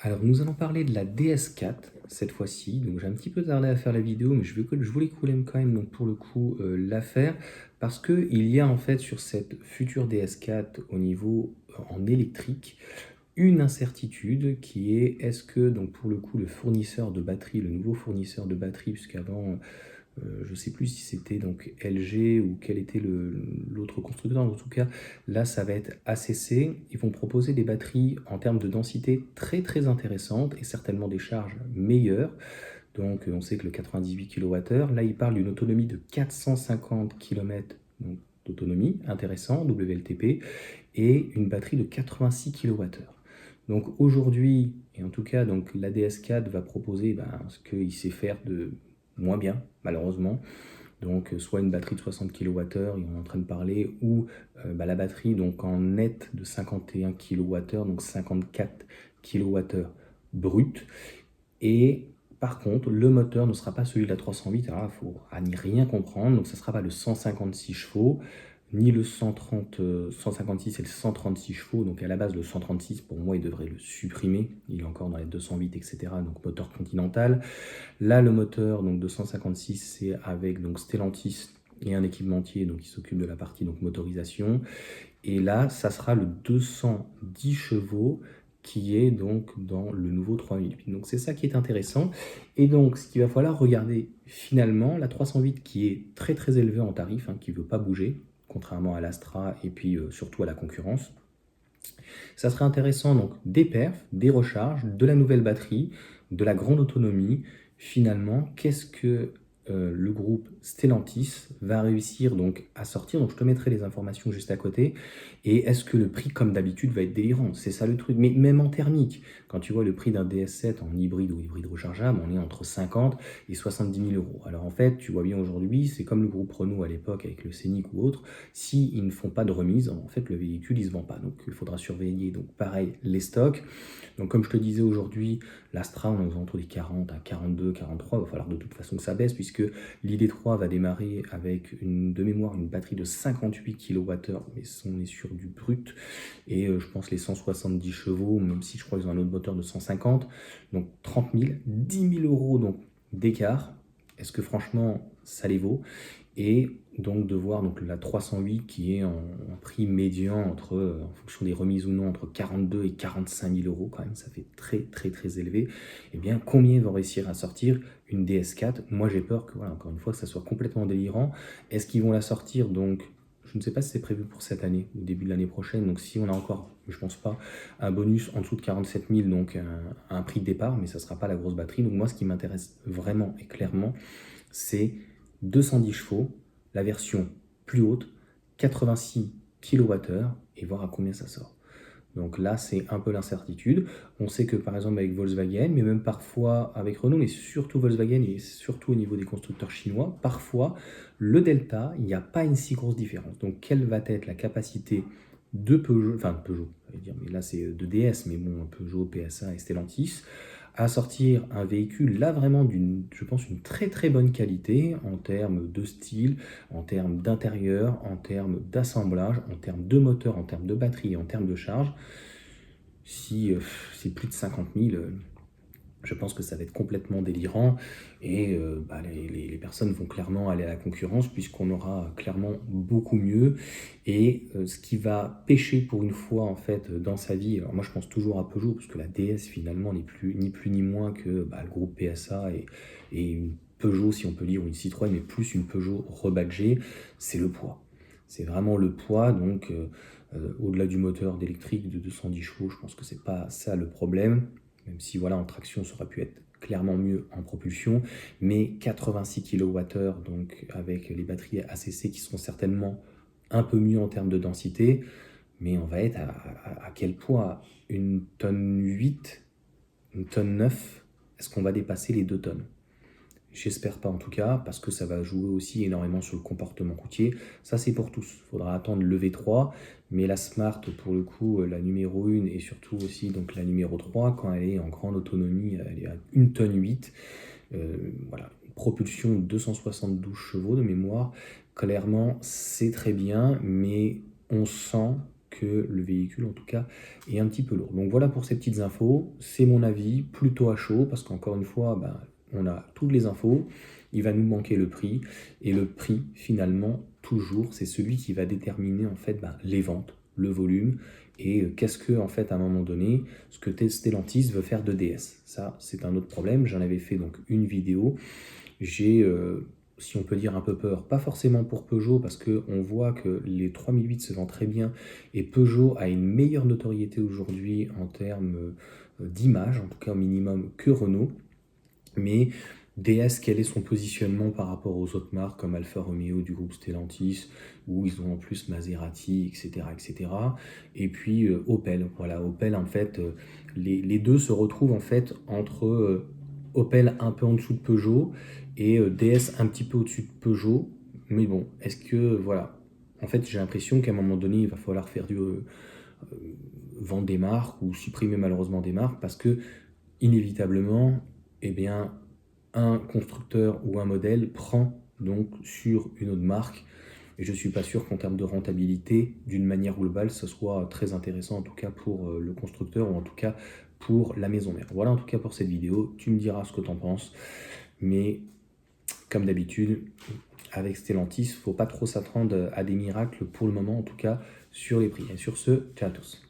Alors, nous allons parler de la DS4 cette fois-ci. Donc, j'ai un petit peu tardé à faire la vidéo, mais je voulais quand même, donc pour le coup, la faire parce que il y a en fait sur cette future DS4 au niveau en électrique une incertitude qui est est-ce que donc pour le coup le fournisseur de batterie, le nouveau fournisseur de batterie, puisqu'avant je ne sais plus si c'était donc LG ou quel était l'autre constructeur. En tout cas, là, ça va être ACC. Ils vont proposer des batteries en termes de densité très très intéressantes et certainement des charges meilleures. Donc, on sait que le 98 kWh, là, il parle d'une autonomie de 450 km d'autonomie, intéressant, WLTP, et une batterie de 86 kWh. Donc aujourd'hui, et en tout cas, donc la DS4 va proposer ce qu'il sait faire de moins bien, malheureusement. Donc soit une batterie de 60 kWh, et on est en train de parler, ou la batterie donc en net de 51 kWh, donc 54 kWh brut. Et par contre, le moteur ne sera pas celui de la 308, alors il faut à n'y rien comprendre, donc ça ne sera pas le 156 chevaux, ni le 130, 156 et le 136 chevaux, donc à la base le 136 pour moi il devrait le supprimer, il est encore dans les 208 etc, donc moteur Continental. Là le moteur donc 256 c'est avec donc Stellantis et un équipementier donc qui s'occupe de la partie donc motorisation, et là ça sera le 210 chevaux qui est donc dans le nouveau 3008. Donc c'est ça qui est intéressant. Et donc ce qu'il va falloir regarder finalement, la 308 qui est très très élevée en tarif, qui ne veut pas bouger, contrairement à l'Astra et puis surtout à la concurrence. Ça serait intéressant donc des perfs, des recharges, de la nouvelle batterie, de la grande autonomie. Finalement, qu'est-ce que le groupe Stellantis va réussir donc à sortir? Donc je te mettrai les informations juste à côté. Et est-ce que le prix, comme d'habitude, va être délirant? C'est ça le truc. Mais même en thermique, quand tu vois le prix d'un DS7 en hybride ou hybride rechargeable, on est entre 50 et 70 000 euros. Alors en fait, tu vois bien aujourd'hui, c'est comme le groupe Renault à l'époque avec le Scénic ou autre. S'ils ne font pas de remise, en fait, le véhicule, il se vend pas. Donc il faudra surveiller, donc pareil, les stocks. Donc comme je te disais aujourd'hui, l'Astra, on est aux alentours des 40 à 42, 43. Il va falloir de toute façon que ça baisse puisque l'ID3 va démarrer avec de mémoire une batterie de 58 kWh, mais on est sur du brut. Et je pense les 170 chevaux, même si je crois qu'ils ont un autre moteur de 150. Donc 30 000, 10 000 euros donc, d'écart. Est-ce que franchement ça les vaut? Et donc de voir donc la 308 qui est en prix médian entre, en fonction des remises ou non, entre 42 et 45 000 euros quand même, ça fait très très très élevé. Eh bien, combien ils vont réussir à sortir une DS4? Moi j'ai peur que, voilà, encore une fois, que ça soit complètement délirant. Est-ce qu'ils vont la sortir donc, je ne sais pas si c'est prévu pour cette année ou début de l'année prochaine, donc si on a encore, je pense pas, un bonus en dessous de 47 000, donc un prix de départ, mais ça sera pas la grosse batterie. Donc moi ce qui m'intéresse vraiment et clairement, c'est 210 chevaux, la version plus haute, 86 kWh, et voir à combien ça sort. Donc là, c'est un peu l'incertitude. On sait que par exemple avec Volkswagen, mais même parfois avec Renault, mais surtout Volkswagen et surtout au niveau des constructeurs chinois, parfois le Delta, il n'y a pas une si grosse différence. Donc quelle va être la capacité de Peugeot, enfin Peugeot, je vais dire, mais là c'est de DS, mais bon, Peugeot, PSA et Stellantis, à sortir un véhicule là vraiment d'une, je pense, une très très bonne qualité en termes de style, en termes d'intérieur, en termes d'assemblage, en termes de moteur, en termes de batterie, en termes de charge. Si c'est plus de 50 000, je pense que ça va être complètement délirant et les personnes vont clairement aller à la concurrence puisqu'on aura clairement beaucoup mieux. Et ce qui va pêcher pour une fois en fait dans sa vie, alors moi je pense toujours à Peugeot parce que la DS finalement n'est plus ni moins que le groupe PSA et une Peugeot si on peut dire, ou une Citroën, mais plus une Peugeot rebadgée, c'est le poids. C'est vraiment le poids, donc au-delà du moteur d'électrique de 210 chevaux, je pense que c'est pas ça le problème, même si voilà, en traction, ça aurait pu être clairement mieux en propulsion, mais 86 kWh, donc avec les batteries ACC qui seront certainement un peu mieux en termes de densité, mais on va être à quel poids? Une tonne 8, une tonne 9, est-ce qu'on va dépasser les 2 tonnes? J'espère pas en tout cas, parce que ça va jouer aussi énormément sur le comportement routier. Ça, c'est pour tous. Il faudra attendre le V3, mais la Smart, pour le coup, la numéro 1 et surtout aussi donc la numéro 3, quand elle est en grande autonomie, elle est à 1 tonne 8. Voilà, propulsion 272 chevaux de mémoire. Clairement, c'est très bien, mais on sent que le véhicule en tout cas est un petit peu lourd. Donc voilà pour ces petites infos, c'est mon avis plutôt à chaud parce qu'encore une fois, ben, on a toutes les infos, il va nous manquer le prix et le prix finalement toujours c'est celui qui va déterminer en fait ben, les ventes, le volume et qu'est-ce que en fait à un moment donné ce que Stellantis veut faire de DS. Ça c'est un autre problème, j'en avais fait donc une vidéo, j'ai si on peut dire un peu peur, pas forcément pour Peugeot parce qu'on voit que les 3008 se vendent très bien et Peugeot a une meilleure notoriété aujourd'hui en termes d'image, en tout cas au minimum que Renault, mais DS, quel est son positionnement par rapport aux autres marques comme Alfa Romeo du groupe Stellantis, où ils ont en plus Maserati, etc. etc. Et puis Opel, voilà, Opel en fait, les deux se retrouvent en fait entre Opel un peu en dessous de Peugeot et DS un petit peu au-dessus de Peugeot. Mais bon, est-ce que, voilà, en fait j'ai l'impression qu'à un moment donné, il va falloir faire vendre des marques ou supprimer malheureusement des marques parce que inévitablement, eh bien, un constructeur ou un modèle prend donc sur une autre marque. Et je ne suis pas sûr qu'en termes de rentabilité, d'une manière globale, ce soit très intéressant en tout cas pour le constructeur ou en tout cas pour la maison mère. Voilà en tout cas pour cette vidéo. Tu me diras ce que tu en penses. Mais comme d'habitude, avec Stellantis, il ne faut pas trop s'attendre à des miracles pour le moment, en tout cas sur les prix. Et sur ce, ciao à tous.